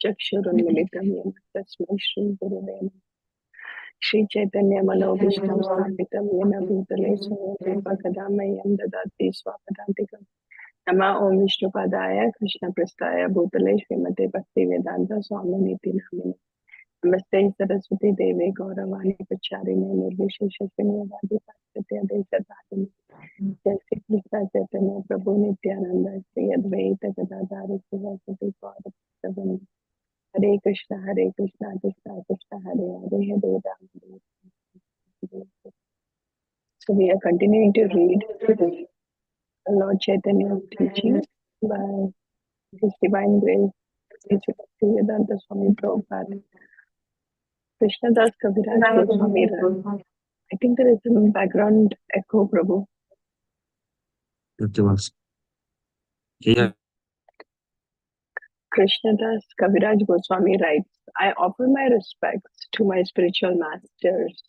चक्षुरुन्मिलितं येन तस्मै श्रीगुरुवे नमः। श्रीचैतन्यमनोभीष्टं स्थापितं येन भूतले स्वयं कदा मह्यं ददाति स्वापदान्तिकम्। नमः ओं विष्णुपादाय कृष्णप्रस्थाय भूतले श्रीमते भक्तिवेदान्त स्वामिनीति नामिने। नमस्ते सरस्वती देवे गौरवाणी प्रचारिणे निर्विशेष शून्यवादी पाश्चात्य देशतारिणे। जय श्री कृष्ण चैतन्य प्रभु नित्यानंद श्री अद्वैत गदाधर शिवासादि गौर हरे कृष्ण कृष्ण कृष्ण हरे हरे हरे राम हरे Ram. So we are continuing to read Lord Chaitanya teaching by His Divine Grace, Sri Bhaktivedanta Swami Prabhupada. Krishna Das Kaviraj Goswami. I think there is some background echo, Prabhu. Yeah. Krishnadas Kaviraj Goswami writes, I offer my respects to my spiritual masters.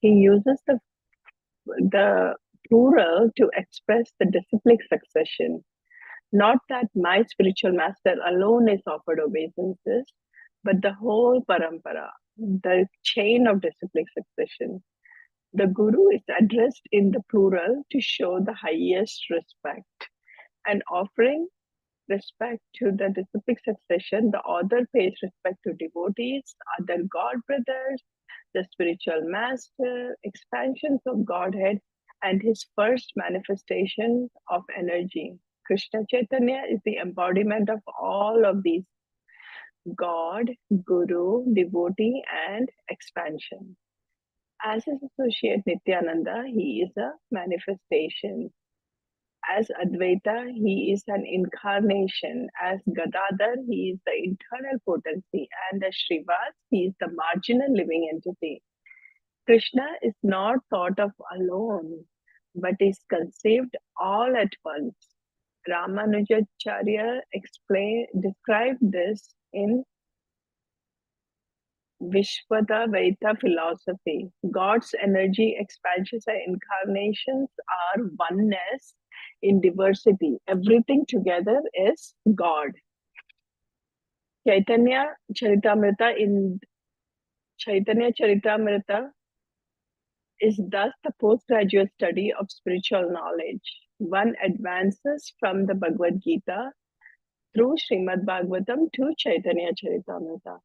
He uses the plural to express the disciplic succession. Not that my spiritual master alone is offered obeisances, but the whole parampara, the chain of disciplic succession. The Guru is addressed in the plural to show the highest respect. And offering respect to the disciplic succession, the author pays respect to devotees, other god brothers, the spiritual master, expansions of Godhead, and his first manifestation of energy. Krishna Chaitanya is the embodiment of all of these: God, Guru, devotee, and expansion. As his associate Nityananda, he is a manifestation. As Advaita, he is an incarnation. As Gadadhar, he is the internal potency. And as Srivas, he is the marginal living entity. Krishna is not thought of alone, but is conceived all at once. Ramanujacharya described this in Vishvadvaita philosophy. God's energy, expansions, and incarnations are oneness in diversity. Everything together is God. Chaitanya Charitamrita is thus the postgraduate study of spiritual knowledge. One advances from the Bhagavad Gita through Srimad Bhagavatam to Chaitanya Charitamrita.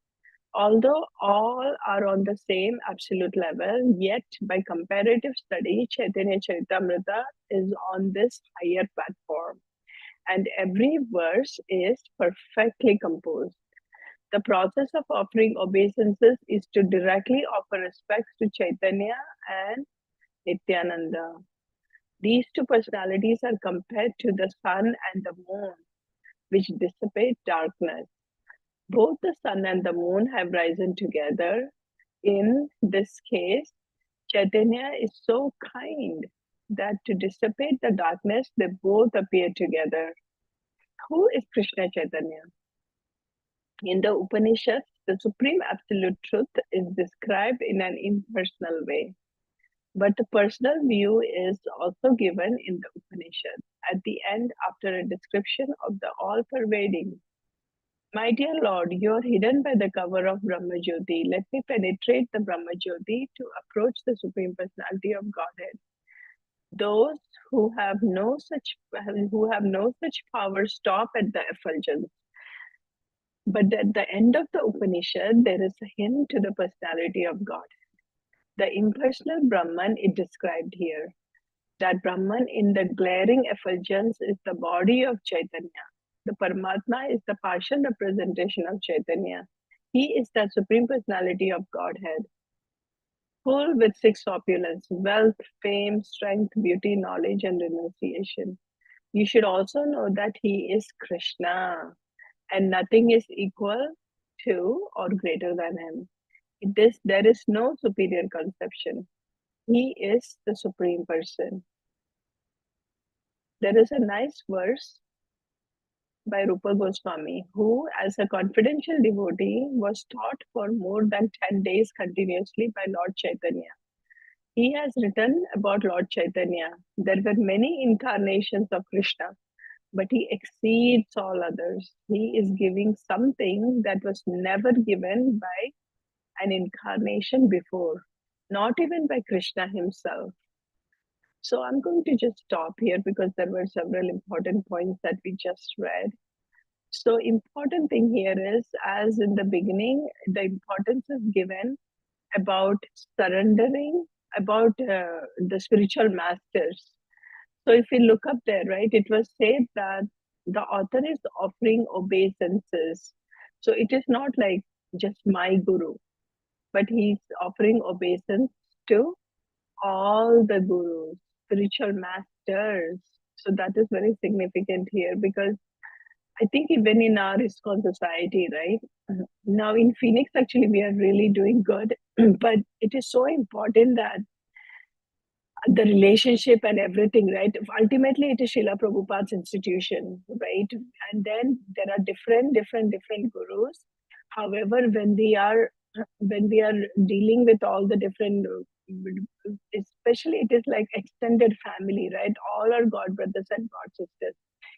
Although all are on the same absolute level, yet by comparative study, Chaitanya Charitamrita is on this higher platform, and every verse is perfectly composed. The process of offering obeisances is to directly offer respects to Chaitanya and Nityananda. These two personalities are compared to the sun and the moon, which dissipate darkness. Both the sun and the moon have risen together. In this case, Chaitanya is so kind that to dissipate the darkness, they both appear together. Who is Krishna Chaitanya? In the Upanishads, the supreme absolute truth is described in an impersonal way. But the personal view is also given in the Upanishads at the end after a description of the all-pervading. My dear Lord, you are hidden by the cover of Brahma Jyoti. Let me penetrate the Brahma Jyoti to approach the Supreme Personality of Godhead. Those who have no such power stop at the effulgence. But at the end of the Upanishad, there is a hint to the personality of God. The impersonal Brahman is described here. That Brahman in the glaring effulgence is the body of Chaitanya. The Paramatma is the partial representation of Chaitanya. He is the Supreme Personality of Godhead, full with six opulence: wealth, fame, strength, beauty, knowledge, and renunciation. You should also know that he is Krishna, and nothing is equal to or greater than him. There is no superior conception. He is the Supreme Person. There is a nice verse by Rupa Goswami, who, as a confidential devotee, was taught for more than 10 days continuously by Lord Chaitanya. He has written about Lord Chaitanya. There were many incarnations of Krishna, but he exceeds all others. He is giving something that was never given by an incarnation before, not even by Krishna himself. So I'm going to just stop here because there were several important points that we just read. So important thing here is, as in the beginning, the importance is given about surrendering, about the spiritual masters. So if we look up there, right, it was said that the author is offering obeisances. So it is not like just my guru, but he's offering obeisance to all the gurus, spiritual masters. So that is very significant here because I think even in our ISKCON society, right? Now in Phoenix, actually, we are really doing good, but it is so important that the relationship and everything, right? Ultimately, it is Srila Prabhupada's institution, right? And then there are different gurus. However, when we are dealing with all the different, especially it is like extended family, right? All our god brothers and god sisters.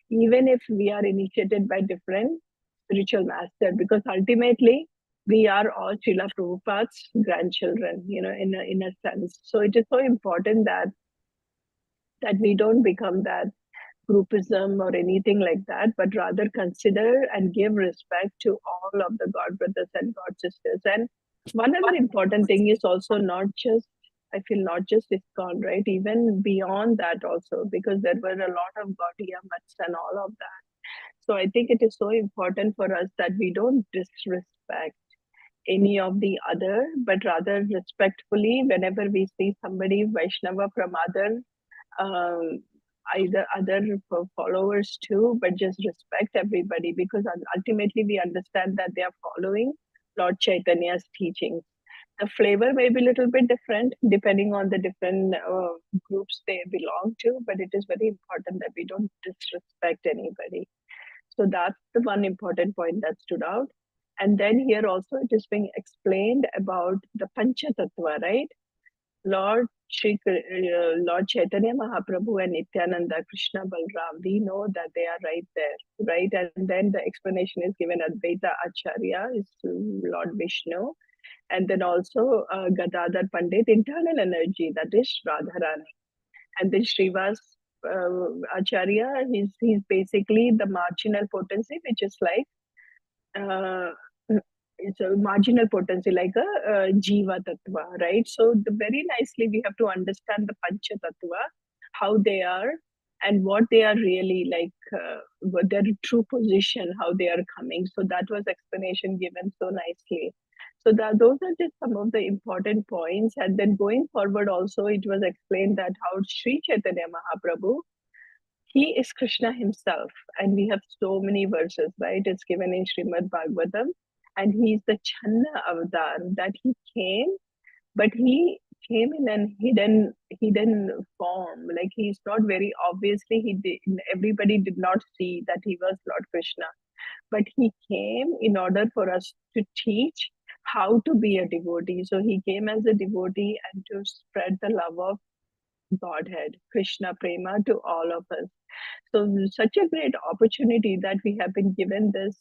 Even if we are initiated by different spiritual master, because ultimately we are all Srila Prabhupada's grandchildren, in a sense. So it is so important that we don't become that groupism or anything like that, but rather consider and give respect to all of the God brothers and God sisters. And one other important thing is also not just, I feel not just ISKCON, right? Even beyond that also, because there were a lot of Gaudiya mats and all of that. So I think it is so important for us that we don't disrespect any of the other, but rather respectfully, whenever we see somebody Vaishnava from um, either other followers too, but just respect everybody because ultimately we understand that they are following Lord Chaitanya's teachings. The flavor may be a little bit different depending on the different groups they belong to, but it is very important that we don't disrespect anybody. So that's the one important point that stood out. And then here also it is being explained about the Pancha Tattva, right? Lord Chaitanya Mahaprabhu and Nityananda, Krishna Balram, we know that they are right there, right? And then the explanation is given. Advaita Acharya is Lord Vishnu, and then also Gadadhar Pandit, internal energy, that is Radharani, and then Srivas Acharya, he's basically the marginal potency, which is like uh, it's a marginal potency, like a jiva tattva, right? So very nicely we have to understand the pancha tattva, how they are, and what they are really like, what their true position, how they are coming. So that was explanation given so nicely. So that those are just some of the important points. And then going forward, also it was explained that how Sri Chaitanya Mahaprabhu, he is Krishna himself. And we have so many verses, right? It's given in Srimad Bhagavatam. And he's the Channa avatar, that he came, but he came in an hidden form. Like he's not very obviously, everybody did not see that he was Lord Krishna. But he came in order for us to teach how to be a devotee. So he came as a devotee and to spread the love of Godhead, Krishna Prema, to all of us. So such a great opportunity that we have been given this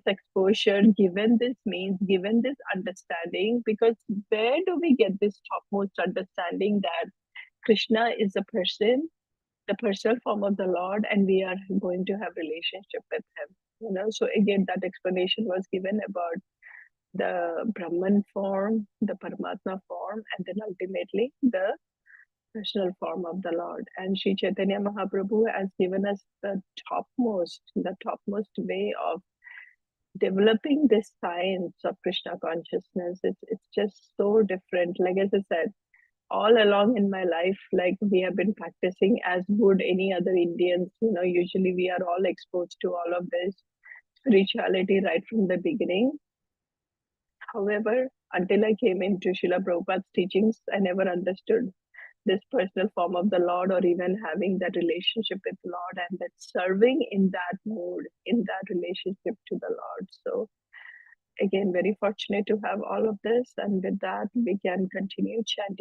exposure, given this means, given this understanding, because where do we get this topmost understanding that Krishna is a person, the personal form of the Lord, and we are going to have relationship with him. So again, that explanation was given about the Brahman form, the Paramatma form, and then ultimately the personal form of the Lord. And Sri Chaitanya Mahaprabhu has given us the topmost way of developing this science of Krishna consciousness. It's just so different. Like as I said, all along in my life, like we have been practicing as would any other Indians. Usually we are all exposed to all of this spirituality right from the beginning. However, until I came into Srila Prabhupada's teachings, I never understood this personal form of the Lord, or even having that relationship with Lord, and that serving in that mood, in that relationship to the Lord. So again, very fortunate to have all of this. And with that, we can continue chanting